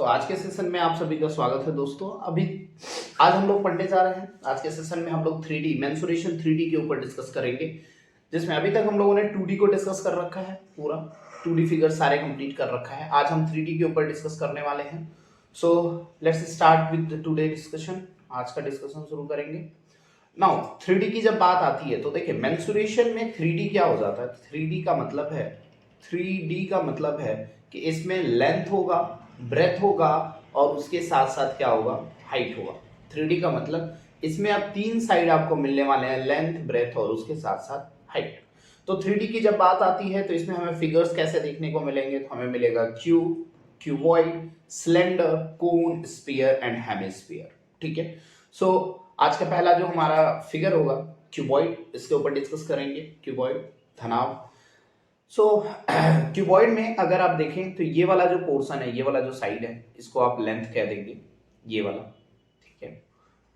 आज के सेशन में आप सभी का स्वागत है दोस्तों। आज हम लोग पढ़ने जा रहे हैं। आज के सेशन में हम लोग 3D मेंसुरेशन 3D के ऊपर डिस्कस करेंगे, जिसमें अभी तक हम लोगों ने 2D को डिस्कस कर रखा है। पूरा 2D फिगर सारे कंप्लीट कर रखा है। आज हम 3D के ऊपर डिस्कस करने वाले हैं। So let's start with today discussion. आज का डिस्कशन शुरू करेंगे। नाउ 3D की जब बात आती है तो देखिए मेंसुरेशन में 3D क्या हो जाता है। 3D का मतलब है कि इसमें लेंथ होगा, ब्रेथ होगा और उसके साथ साथ क्या होगा, हाइट होगा। 3D का मतलब इसमें अब तीन साइड आपको मिलने वाले हैं, लेंथ, ब्रेथ और उसके साथ साथ हाइट। तो 3D की जब बात आती है तो इसमें हमें फिगर्स कैसे देखने को मिलेंगे, तो हमें मिलेगा cube, cuboid, cylinder, cone, sphere and hemisphere. ठीक है। सो आज का पहला जो हमारा फिगर होगा क्यूबॉइड, इसके ऊपर डिस्कस करेंगे। क्यूबॉइड धनाव। सो क्यूबॉइड में अगर आप देखें तो ये वाला जो पोर्शन है, ये वाला जो साइड है, इसको आप लेंथ कह देंगे, ये वाला। ठीक है।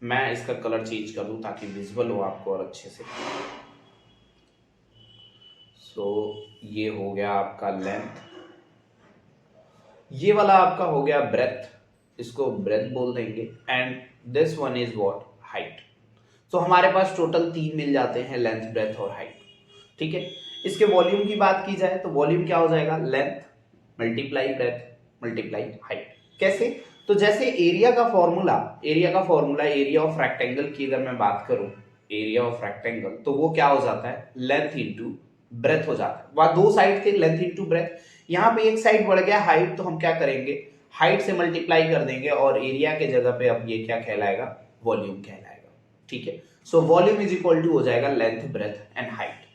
मैं इसका कलर चेंज कर दूं ताकि विजुअल हो आपको और अच्छे से। सो ये हो गया आपका लेंथ, ये वाला आपका हो गया ब्रेथ, इसको ब्रेथ बोल देंगे, and this one is what, height. तो हमारे पास टोटल तीन मिल जाते हैं, लेंथ, ब्रेथ और हाइट। ठीक है। इसके वॉल्यूम की बात की जाए तो वॉल्यूम क्या हो जाएगा, length multiply breath multiply height. कैसे, तो जैसे एरिया ऑफ रेक्टेंगल की अगर मैं बात करूं, एरिया ऑफ रेक्टेंगल, तो वो क्या हो जाता है, लेंथ इंटू ब्रेथ हो जाता है। वहां दो साइड थे, लेंथ इंटू ब्रेथ। यहाँ पे एक साइड बढ़ गया हाइट, तो हम क्या करेंगे, हाइट से मल्टीप्लाई कर देंगे और एरिया के जगह पे अब ये क्या कहलाएगा, वॉल्यूम कहलाएगा। ठीक है। So volume is equal to हो जाएगा लेंथ, ब्रेथ एंड हाइट।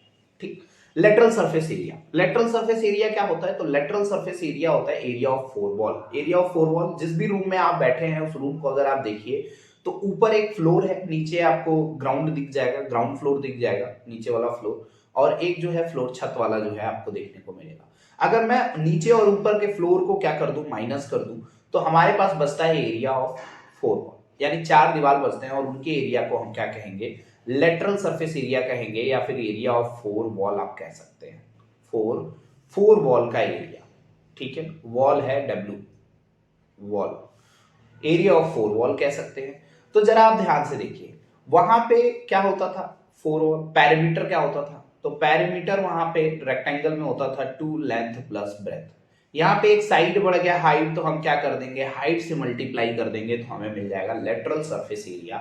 ठीक। लेटरल सरफेस एरिया क्या होता है, तो लेटरल सरफेस एरिया होता है एरिया ऑफ फोर वॉल। जिस भी रूम में आप बैठे हैं उस रूम को अगर आप देखिए तो ऊपर एक फ्लोर है, नीचे आपको ग्राउंड दिख जाएगा, ग्राउंड फ्लोर दिख जाएगा, नीचे वाला फ्लोर, और एक जो है फ्लोर छत वाला जो है आपको देखने को मिलेगा। अगर मैं नीचे और ऊपर के फ्लोर को क्या कर दूं, माइनस कर दूं, तो हमारे पास बचता है एरिया ऑफ फोर वॉल, यानी चार दीवार बचते हैं, और उनके एरिया को हम क्या कहेंगे, लेटरल सरफेस एरिया कहेंगे, या फिर एरिया ऑफ फोर वॉल आप कह सकते हैं। फोर वॉल का एरिया। ठीक है। वॉल है W, wall, area of four wall कह सकते हैं। तो जरा आप ध्यान से देखिए, वहां पे क्या होता था, फोर वॉल, पैरामीटर क्या होता था, तो पैरामीटर वहां पे रेक्टेंगल में होता था 2 लेंथ प्लस ब्रेथ। यहाँ पे एक साइड बढ़ गया हाइट, तो हम क्या कर देंगे, हाइट से मल्टीप्लाई कर देंगे, तो हमें मिल जाएगा लेटरल सरफेस एरिया।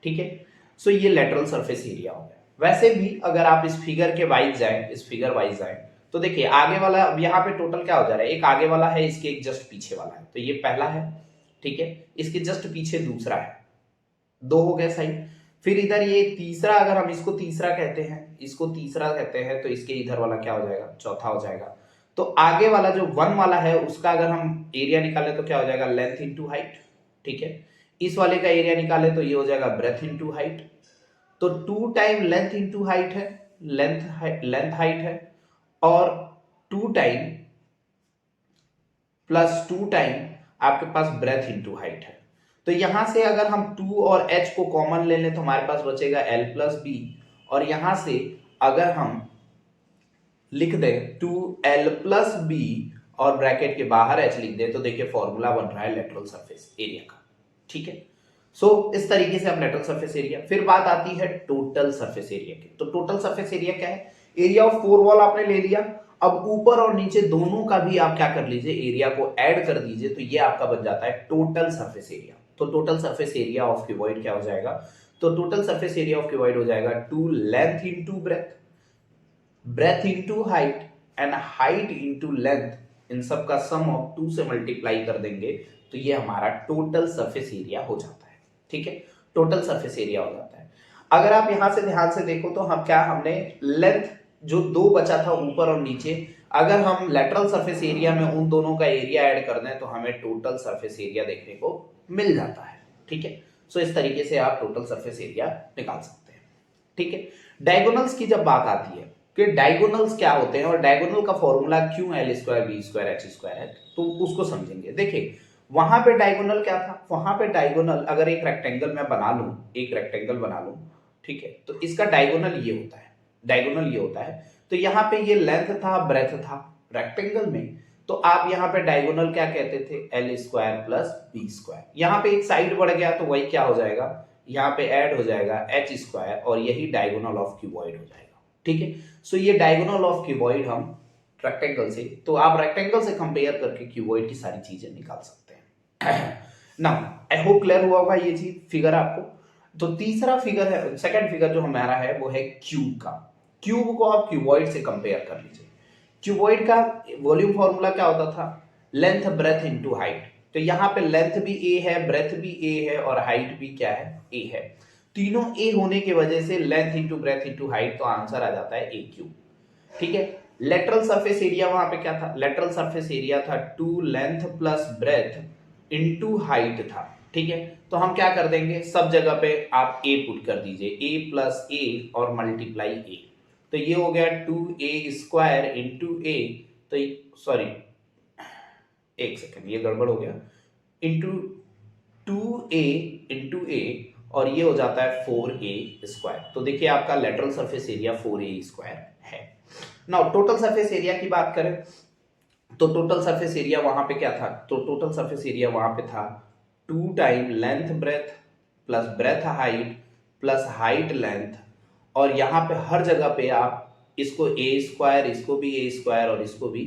ठीक है। सो ये लेटरल सरफेस एरिया हो गया। वैसे भी अगर आप इस फिगर वाइज जाए तो देखिए आगे वाला, अब यहाँ पे टोटल क्या हो जा रहा है, एक आगे वाला है, इसके एक जस्ट पीछे वाला है, तो ये पहला है। ठीक है। इसके जस्ट पीछे दूसरा है, दो हो गए साइड। फिर इधर ये तीसरा, अगर हम इसको तीसरा कहते हैं, तो इसके इधर वाला क्या हो जाएगा, चौथा हो जाएगा। तो आगे वाला जो वन वाला है उसका अगर हम एरिया निकालें तो क्या हो जाएगा, लेंथ इंटू हाइट। ठीक है। इस वाले का एरिया निकाले तो ये हो जाएगा ब्रेथ इंटू हाइट। तो 2 टाइम लेंथ इंटू हाइट है, लेंथ हाइट है, और 2 टाइम प्लस 2 टाइम आपके पास ब्रेथ इंटू हाइट है। तो यहां से अगर हम 2 और h को कॉमन ले लें तो हमारे पास बचेगा l प्लस बी, और यहां से अगर हम लिख दें 2l प्लस बी और ब्रैकेट के बाहर h लिख दें, तो देखिए फॉर्मूला बन रहा है लेटरल सरफेस एरिया का। ठीक है। सो इस तरीके से हम लेटरल सरफेस एरिया। फिर बात आती है टोटल सरफेस एरिया की। तो टोटल सरफेस एरिया क्या है, एरिया ऑफ फोर वॉल आपने ले लिया, अब ऊपर और नीचे दोनों का भी आप क्या कर लीजिए, एरिया को ऐड कर दीजिए, तो ये आपका बन जाता है टोटल सरफेस एरिया। तो total surface area of cuboid क्या हो जाएगा, तो total surface area of cuboid हो जाएगा 2 length into breadth, breadth into height, and height into length, इन सब का सम ऑफ 2 से मल्टीप्लाई कर देंगे, तो ये हमारा टोटल सरफेस एरिया हो जाता है। ठीक है। टोटल सरफेस एरिया हो जाता है। अगर आप यहां से ध्यान से देखो तो हमने लेंथ जो दो बचा था ऊपर और नीचे, अगर हम लेटरल सरफेस एरिया में उन दोनों का एरिया ऐड कर दें तो हमें टोटल सरफेस एरिया देखने को मिल जाता है। ठीक है। सो इस तरीके से आप टोटल सरफेस एरिया निकाल सकते हैं। ठीक है। डायगोनल्स की जब बात आती है कि डायगोनल्स क्या होते हैं, और डायगोनल का फॉर्मूला क्यों L square B square H square है, तो उसको समझेंगे। देखिए वहां पे डायगोनल क्या था, वहां पे डायगोनल अगर एक रेक्टेंगल मैं बना लूं, ठीक है, तो इसका डायगोनल ये होता है। तो यहाँ पे ये लेंथ था, ब्रेथ था रेक्टेंगल में, तो आप यहाँ पे डायगोनल क्या कहते थे, L square plus B square. यहाँ पे एक साइड बढ़ गया तो वही क्या हो जाएगा, यहाँ पे ऐड हो जाएगा एच स्क्वायर और यही डायगोनल ऑफ क्यूबॉइड हो जाएगा। ठीक है, सो ये डायगोनल ऑफ क्यूबॉइड हम रेक्टेंगल से, तो आप रेक्टेंगल से कंपेयर करके क्यूबॉइड की सारी चीजें निकाल सकते हैं। नाउ आई होप क्लियर हुआ होगा ये चीज, फिगर आपको। तो तीसरा फिगर है, सेकंड फिगर जो हमारा है वो है क्यूब का। क्यूब को आप क्यूबॉइड से कंपेयर कर लीजिए। क्यूबॉइड का वॉल्यूम फॉर्मूला क्या होता था, लेंथ ब्रेथ इनटू हाइट। तो यहाँ पे लेंथ भी ए है, ब्रेथ भी ए है और हाइट भी क्या है, ए है। तीनों ए होने की वजह से length into breadth into height, तो आंसर आ जाता है ए क्यूब। ठीक है, लेटरल सरफेस एरिया वहां पे क्या था, लेटरल सरफेस एरिया था 2 length plus breadth into height था। ठीक है, तो हम क्या कर देंगे, सब जगह पे आप ए पुट कर दीजिए, ए प्लस ए और मल्टीप्लाई ए। तो ये हो गया 2a स्क्वायर इंटू ए, तो सॉरी एक सेकंड ये गड़बड़ हो गया, इंटू 2a इंटू ए और ये हो जाता है 4a स्क्वायर। तो देखिए आपका lateral surface area 4a square है। नाउ टोटल सरफेस एरिया की बात करें तो टोटल सरफेस एरिया वहां पे क्या था, तो टोटल सरफेस एरिया वहां पे था 2 time length breadth plus breadth height plus height length, और यहाँ पे हर जगह पे आप इसको ए स्क्वायर, इसको भी ए स्क्वायर और इसको भी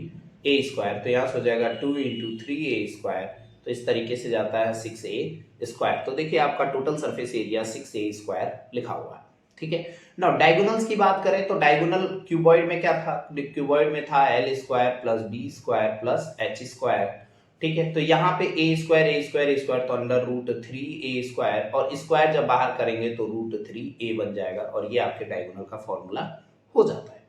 ए स्क्वायर, तो यहाँ से हो जाएगा 2 इंटू 3a स्क्वायर, तो इस तरीके से जाता है 6a स्क्वायर। तो देखिए आपका total surface area 6a square लिखा हुआ है। ठीक है, नाउ डायगोनल्स की बात करें तो डायगोनल क्यूबॉइड में क्या था, क्यूबॉइड में था L square plus B square plus H square. ठीक है, तो यहाँ पे A square A square A square, तो अंडर रूट 3a स्क्वायर, और स्क्वायर जब बाहर करेंगे तो रूट 3a बन जाएगा, और ये आपके डायगोनल का फॉर्मूला हो जाता है।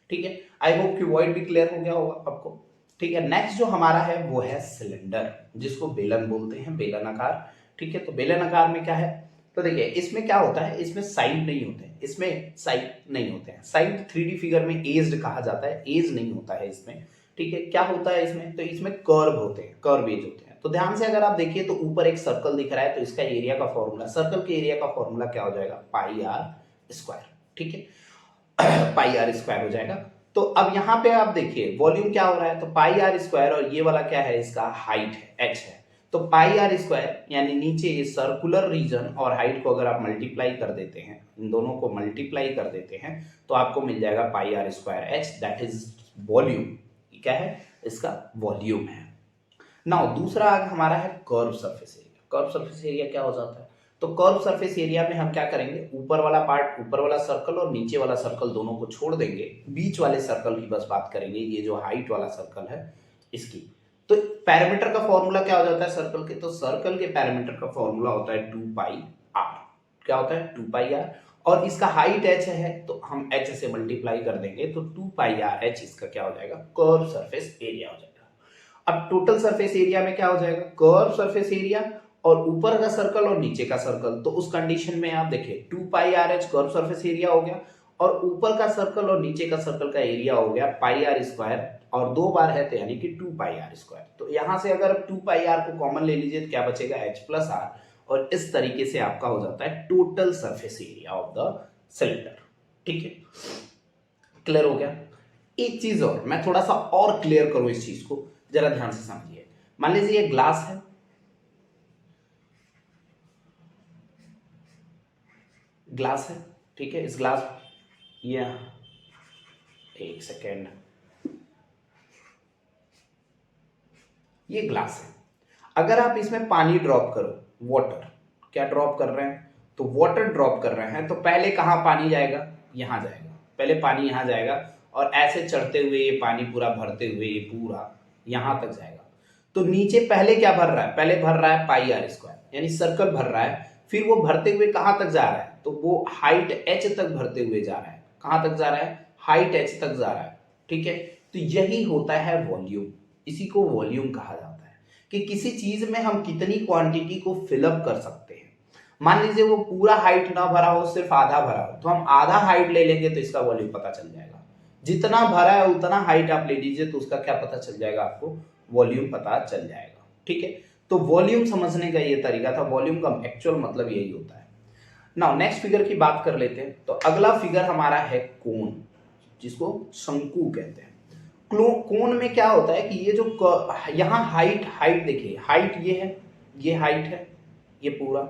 ठीक है, आई होप क्यूबॉइड भी क्लियर हो गया होगा आपको। ठीक है, नेक्स्ट जो हमारा है वो है सिलेंडर, जिसको बेलन बोलते हैं, बेलन आकार। ठीक है, तो बेलन आकार में क्या है, तो देखिए इसमें क्या होता है, इसमें साइड नहीं होते हैं, इसमें साइड नहीं होते हैं। साइड 3D फिगर में एज्ड कहा जाता है, एज नहीं होता है इसमें। ठीक है, क्या होता है इसमें, तो इसमें कर्व होते हैं, कर्व एज होते हैं। तो ध्यान से अगर आप देखिए तो ऊपर एक सर्कल दिख रहा है, तो इसका एरिया का फॉर्मूला, सर्कल के एरिया का फॉर्मूला क्या हो जाएगा, पाई आर स्क्वायर। ठीक है, पाई आर स्क्वायर हो जाएगा। तो अब यहाँ पे आप देखिए वॉल्यूम क्या हो रहा है, तो पाई आर स्क्वायर, और ये वाला क्या है, इसका हाइट है, एच है। तो पाई आर स्क्वायर यानी नीचे ये सर्कुलर रीजन और हाइट को अगर आप मल्टीप्लाई कर देते हैं, इन दोनों को मल्टीप्लाई कर देते हैं, तो आपको मिल जाएगा pi r square h, that is volume. क्या है, इसका वॉल्यूम है। नाउ दूसरा हमारा है curve surface area. Curve surface area क्या हो जाता है, तो कर्व सरफेस एरिया में हम क्या करेंगे, ऊपर वाला पार्ट, ऊपर वाला सर्कल और नीचे वाला सर्कल दोनों को छोड़ देंगे, बीच वाले सर्कल की बस बात करेंगे, ये जो हाइट वाला सर्कल है इसकी। तो पैरामीटर का फॉर्मूला क्या हो जाता है सर्कल के, तो सर्कल के पैरामीटर का फॉर्मूला होता है 2 पाई आर। क्या होता है, 2 पाई आर, और इसका हाइट h है तो हम h से मल्टीप्लाई कर देंगे, तो 2 पाई आर h इसका क्या हो जाएगा, कर्व सरफेस एरिया हो जाएगा। अब टोटल सरफेस एरिया में क्या हो जाएगा, कर्व सरफेस एरिया और ऊपर का सर्कल और नीचे का सर्कल, तो उस कंडीशन में आप देखिए 2 pi r h curve surface area हो गया, और ऊपर का सर्कल और नीचे का सर्कल का एरिया हो गया पाई आर स्क्वायर, और 2 बार है तो यानी कि 2 पाई आर स्क्वायर। तो यहां से अगर 2 पाई आर को कॉमन ले लीजिए तो क्या बचेगा, एच प्लस आर, और इस तरीके से आपका हो जाता है total surface area of the cylinder. ठीक है, क्लियर हो गया। एक चीज और मैं थोड़ा सा और क्लियर करूं इस चीज को, जरा ध्यान से समझिए। मान लीजिए ये ग्लास है, ग्लास है, ठीक है, इस ग्लास, ये एक सेकेंड, ये ग्लास है। अगर आप इसमें पानी ड्रॉप करो, वाटर, क्या ड्रॉप कर रहे हैं, तो वाटर ड्रॉप कर रहे हैं, तो पहले कहां पानी जाएगा, यहां जाएगा, पहले पानी यहां जाएगा, और ऐसे चढ़ते हुए ये पानी पूरा भरते हुए ये पूरा यहां तक जाएगा। तो नीचे पहले क्या भर रहा है, पहले भर रहा है पाई आर स्क्वायर, यानी सर्कल भर रहा है, फिर वो भरते हुए कहां तक जा रहा है, तो वो हाइट एच तक भरते हुए जा रहा है। कहां तक जा रहा है, हाइट एच तक जा रहा है। ठीक है, तो यही होता है वॉल्यूम, इसी को वॉल्यूम कहा जाता है, कि किसी चीज में हम कितनी क्वांटिटी को फिलअप कर सकते हैं। मान लीजिए वो पूरा हाइट ना भरा हो, सिर्फ आधा भरा हो, तो हम आधा हाइट ले लेंगे तो इसका वॉल्यूम पता चल जाएगा। जितना भरा है उतना हाइट आप ले लीजिए तो उसका क्या पता चल जाएगा, आपको वॉल्यूम पता चल जाएगा। ठीक है, तो वॉल्यूम समझने का ये तरीका था, वॉल्यूम का एक्चुअल मतलब यही होता है। नाउ नेक्स्ट फिगर की बात कर लेते हैं। तो अगला फिगर हमारा है कोन, जिसको शंकु कहते हैं। कोन में क्या होता है कि ये जो यहाँ हाइट देखिए, हाइट ये है, ये हाइट है, ये पूरा,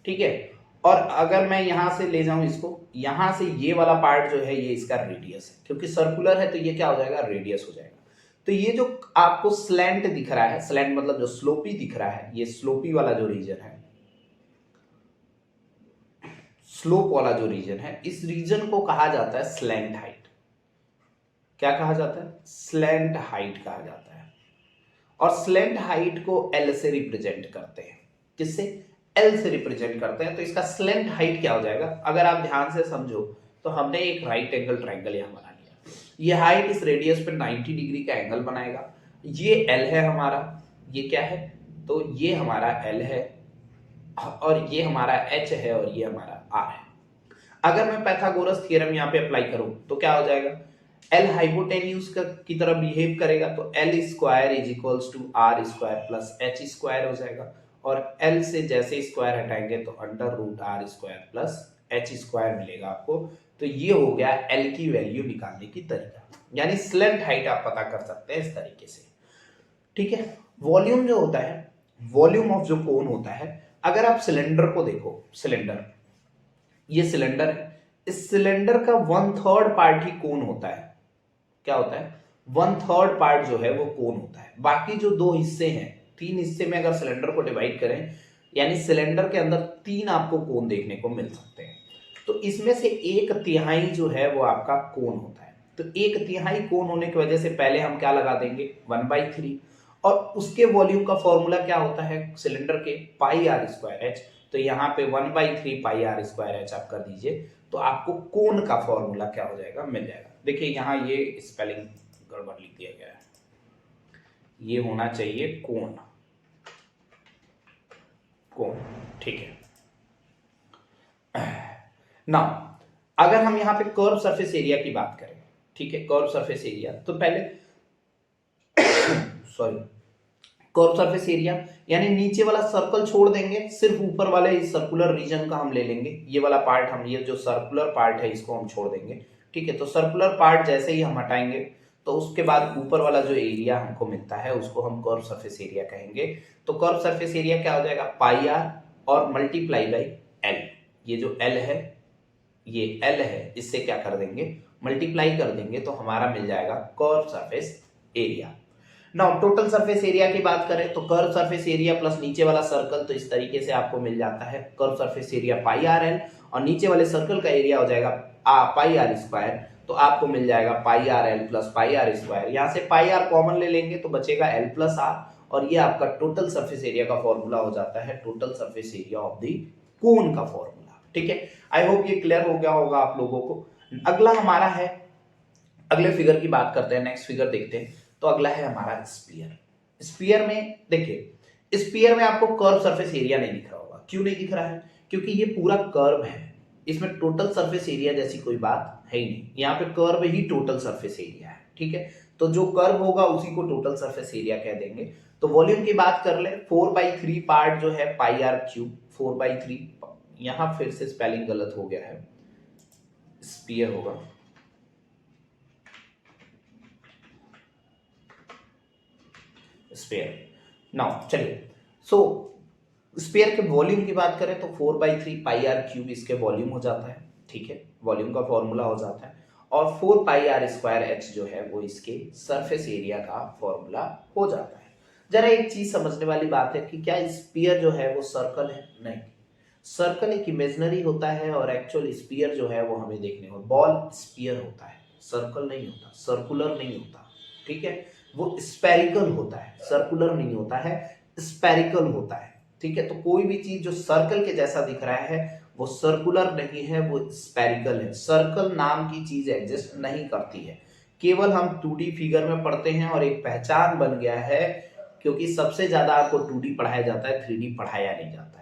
ठीक है। और अगर मैं यहां से ले जाऊं इसको, यहां से ये वाला पार्ट जो है ये इसका रेडियस है, क्योंकि सर्कुलर है तो ये क्या हो जाएगा, रेडियस हो जाएगा। तो ये जो आपको स्लैंट दिख रहा है, स्लैंट मतलब जो स्लोपी दिख रहा है, ये स्लोपी वाला जो रीजन है, स्लोप वाला जो रीजन है, इस रीजन को कहा जाता है स्लैंट हाइट। क्या कहा जाता है, स्लैंट हाइट कहा जाता है। और स्लैंट हाइट को एल से रिप्रेजेंट करते हैं, किससे, एल से रिप्रेजेंट करते हैं। तो इसका स्लैंट हाइट क्या हो जाएगा, अगर आप ध्यान से समझो तो हमने एक राइट एंगल ट्राइंगल यहां बना लिया, ये हाइट इस रेडियस पे 90 डिग्री का एंगल बनाएगा। ये एल है हमारा, ये क्या है, तो ये हमारा एल है, और ये हमारा एच है, और ये हमारा आर है। अगर मैं पाइथागोरस थ्योरम यहाँ पे अप्लाई करूं तो क्या हो जाएगा, एल हाइपोटेन्यूज की तरह बिहेव करेगा, तो L square is equals to R square plus H square हो जाएगा। और एल से जैसे स्क्वायर हटाएंगे तो under root R square plus H square मिलेगा आपको। तो ये हो गया एल की वैल्यू निकालने की तरीका, यानी स्लैंट हाइट आप पता कर सकते हैं इस तरीके से, ठीक है। वॉल्यूम जो होता है, वॉल्यूम ऑफ जो कोन होता है, अगर आप सिलेंडर को देखो, सिलेंडर, ये सिलेंडर है, इस सिलेंडर का 1/3 पार्ट ही कोन होता है। क्या होता है, 1/3 पार्ट जो है वो कोन होता है। बाकी जो 2 हिस्से हैं, 3 हिस्से में अगर सिलेंडर को डिवाइड करें, यानी सिलेंडर के अंदर 3 आपको कोन देखने को मिल सकते हैं। तो इसमें से 1/3 जो है वो आपका कोन होता है। तो 1/3 कोन होने की वजह से पहले हम क्या लगा देंगे, 1/3। और उसके वॉल्यूम का फॉर्मूला क्या होता है सिलेंडर के, पाई आर स्क्वायर एच। तो यहाँ पे 1/3 पाई आर स्क्वायर एच आप कर दीजिए, तो आपको कोन का फॉर्मूला क्या हो जाएगा, मिल जाएगा। देखिए यहाँ ये स्पेलिंग गड़बड़ लिख दिया गया है, ये होना चाहिए कोन, कोन, ठीक है ना। अगर हम यहाँ पे कर्व सरफेस एरिया की बात करें, ठीक है, कर्व सरफेस एरिया, तो पहले सॉरी, कर्व सरफेस एरिया यानी नीचे वाला सर्कल छोड़ देंगे, सिर्फ ऊपर वाले इस सर्कुलर रीजन का हम ले लेंगे। ये वाला पार्ट हम, ये जो सर्कुलर पार्ट है इसको हम छोड़ देंगे, ठीक है। तो सर्कुलर पार्ट जैसे ही हम हटाएंगे तो उसके बाद ऊपर वाला जो एरिया हमको मिलता है उसको हम कर्व सरफेस एरिया कहेंगे। तो कर्व सरफेस एरिया क्या हो जाएगा, पाई आर और मल्टीप्लाई बाई एल। ये जो एल है, ये एल है, इससे क्या कर देंगे, मल्टीप्लाई कर देंगे, तो हमारा मिल जाएगा curve surface area. Now total surface area की बात करें तो कर्व सरफेस एरिया प्लस नीचे वाला सर्कल, तो इस तरीके से आपको मिल जाता है curve surface area pi r L, और नीचे वाले सर्कल का एरिया हो जाएगा पाई आर स्क्वायर। तो आपको मिल जाएगा pi r l plus pi r square. यहाँ से पाई आर कॉमन ले लेंगे तो बचेगा एल प्लस आर, और ये आपका टोटल सरफेस एरिया का फॉर्मूला हो जाता है, total surface area of the cone का फॉर्मूला, ठीक है। आई होप ये क्लियर हो गया होगा आप लोगों को। अगला हमारा है, अगले फिगर की बात करते हैं, नेक्स्ट फिगर देखते हैं। तो अगला है हमारा स्फीयर। स्फीयर में देखिए, स्फीयर में आपको कर्व सरफेस एरिया नहीं दिख रहा होगा। क्यों नहीं दिख रहा है, क्योंकि ये पूरा कर्व है, इसमें टोटल सरफेस एरिया जैसी कोई बात है ही नहीं। यहाँ पे कर्व ही टोटल सरफेस एरिया है, ठीक है। तो जो कर्व होगा उसी को टोटल सरफेस एरिया कह देंगे। तो वॉल्यूम की बात कर ले, 4/3 पार्ट जो है पाई आर क्यूब, 4/3, यहाँ फिर से स्पेलिंग गलत हो गया है, स्फीयर होगा, स्फीयर। नाउ चलिए, सो स्फीयर के वॉल्यूम की बात करें तो 4/3 पाई आर क्यूब इसके वॉल्यूम हो जाता है, ठीक है, वॉल्यूम का फॉर्मूला हो जाता है। और 4 पाई आर स्क्वायर एच जो है वो इसके सरफेस एरिया का फॉर्मूला हो जाता है। जरा एक चीज समझने वाली बात है कि क्या स्फीयर जो है वो सर्कल है, नहीं, सर्कल एक इमेजिनरी होता है, और एक्चुअल स्फीयर जो है वो हमें देखने को, बॉल स्फीयर होता है, सर्कल नहीं होता, सर्कुलर नहीं होता, ठीक है, वो स्पेरिकल होता है, सर्कुलर नहीं होता है, स्पेरिकल होता है, ठीक है। तो कोई भी चीज जो सर्कल के जैसा दिख रहा है वो सर्कुलर नहीं है, वो स्पेरिकल है। सर्कल नाम की चीज एग्जिस्ट नहीं करती है, केवल हम 2D फिगर में पढ़ते हैं, और एक पहचान बन गया है, क्योंकि सबसे ज्यादा आपको 2D पढ़ाया जाता है, 3D पढ़ाया नहीं जाता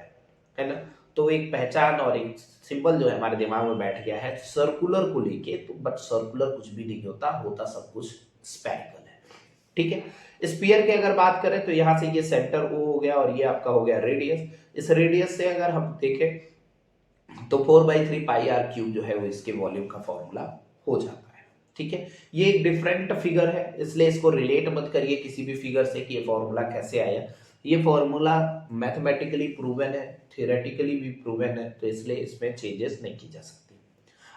है ना। तो एक पहचान और एक सिंबल जो है हमारे दिमाग में बैठ गया है सर्कुलर को लेके, तो बट सर्कुलर कुछ भी नहीं होता, होता सब कुछ स्पेरिकल है, ठीक है। स्फीयर की अगर बात करें तो यहाँ से ये सेंटर ओ हो गया, और ये आपका हो गया रेडियस। इस रेडियस से अगर हम देखें तो 4/3 पाई आर क्यूब जो है वो इसके वॉल्यूम का फॉर्मूला हो जाता है। ठीक है, ये एक डिफरेंट फिगर है, इसलिए इसको रिलेट मत करिए किसी भी फिगर से कि ये फॉर्मूला कैसे आया। ये फॉर्मूला मैथमेटिकली प्रूवन है, थियोरेटिकली भी प्रूवन है, तो इसलिए इसमें चेंजेस नहीं की जा सकती।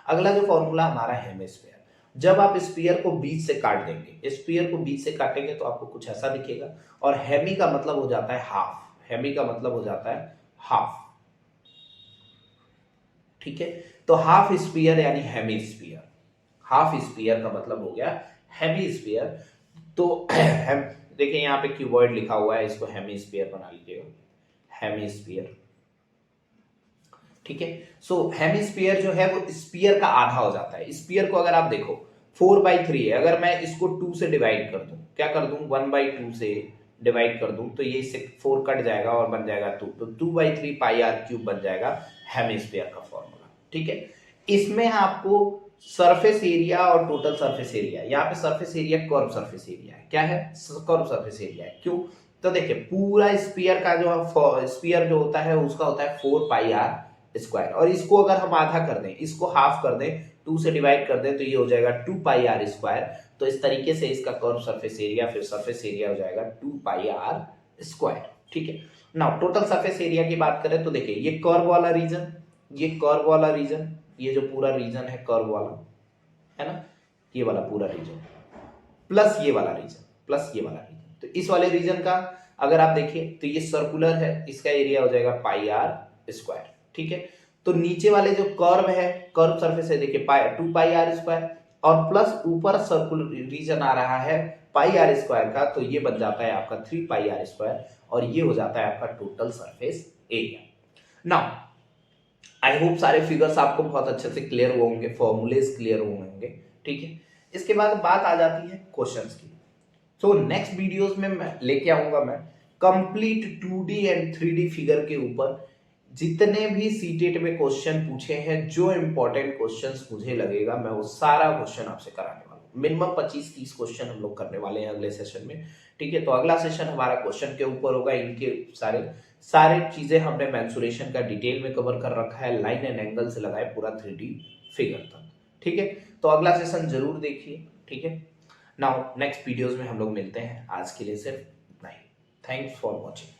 अगला जो फॉर्मूला हमारा हेमिस्फीयर, जब आप स्फीयर को बीच से काट देंगे, स्फीयर को बीच से काटेंगे तो आपको कुछ ऐसा दिखेगा, और हेमी का मतलब हो जाता है हाफ, हेमी का मतलब हो जाता है हाफ, ठीक है। तो हाफ स्फीयर यानी हेमिस्फीयर, हाफ स्फीयर का मतलब हो गया हेमिस्फीयर। तो देखिए यहाँ पे कीवर्ड लिखा हुआ है, इसको हेमिस्फीयर बना लीजिएगा, हेमिस्फीयर, ठीक है। सो हेमिस्फीयर जो है वो स्फीयर का आधा हो जाता है। स्फीयर को अगर आप देखो 4/3 है, अगर मैं इसको 2 से डिवाइड कर दूं, क्या कर दूं, 1/2 से डिवाइड कर दूं, तो ये इससे 4 कट जाएगा और बन जाएगा 2, तो 2/3 पाई आर क्यूब बन जाएगा हेमिस्फीयर का फॉर्मूला, ठीक है। इसमें आपको सरफेस एरिया और टोटल सरफेस एरिया, यहाँ पे surface area curve surface area है, क्या है, कर्व सरफेस एरिया है। क्यों, तो देखिए पूरा स्फीयर का जो स्फीयर जो होता है उसका होता है 4 πr स्क्वायर, और इसको अगर हम आधा कर दें, इसको हाफ कर दें, 2 से डिवाइड कर दें, तो ये हो जाएगा 2 πr स्क्वायर। तो इस तरीके से इसका कर्व सरफेस एरिया, फिर सरफेस एरिया हो जाएगा 2 πr स्क्वायर, ठीक है। नाउ टोटल सरफेस एरिया की बात करें तो देखिए ये कर्व वाला रीजन, ये कर्व वाला रीजन, ये जो पूरा रीजन है कर्व वाला, है ना, ये वाला पूरा रीजन, प्लस ये वाला रीजन, प्लस ये वाला रीजन, तो इस वाले रीजन का अगर आप देखिए तो ये सर्कुलर है, इसका एरिया हो जाएगा πr स्क्वायर, ठीक है। तो नीचे वाले जो कर्व है, कर्व सरफेस है, देखिए 2 πr स्क्वायर, और प्लस ऊपर सर्कुलर रीजन आ रहा है πr स्क्वायर का, तो ये बन जाता है आपका 3 πr स्क्वायर, और ये हो जाता है आपका total surface area. Now I hope सारे फिगर्स आपको बहुत अच्छे से क्लियर हुए होंगे, फॉर्मूलेज क्लियर हुए होंगे, ठीक है। इसके बाद बात आ जाती है क्वेश्चंस की। सो नेक्स्ट वीडियोस में मैं लेके आऊंगा मैं complete 2D and 3D figure के ऊपर जितने भी सीटेट में क्वेश्चन पूछे हैं, जो इंपॉर्टेंट क्वेश्चंस मुझे लगेगा मैं वो सारा क्वेश्चन आपसे कराने वाला हूँ। मिनिमम 25-30 क्वेश्चन हम लोग करने वाले हैं अगले सेशन में, ठीक है। तो अगला सेशन हमारा क्वेश्चन के ऊपर होगा, इनके सारे चीजें हमने मेंसुरेशन का डिटेल में कवर कर रखा है, लाइन एंड एंगल से लगाए पूरा 3D फिगर तक, ठीक है। तो अगला सेशन जरूर देखिए, ठीक है। नाउ नेक्स्ट वीडियोस में हम लोग मिलते हैं, आज के लिए सिर्फ इतना ही। Thanks for watching.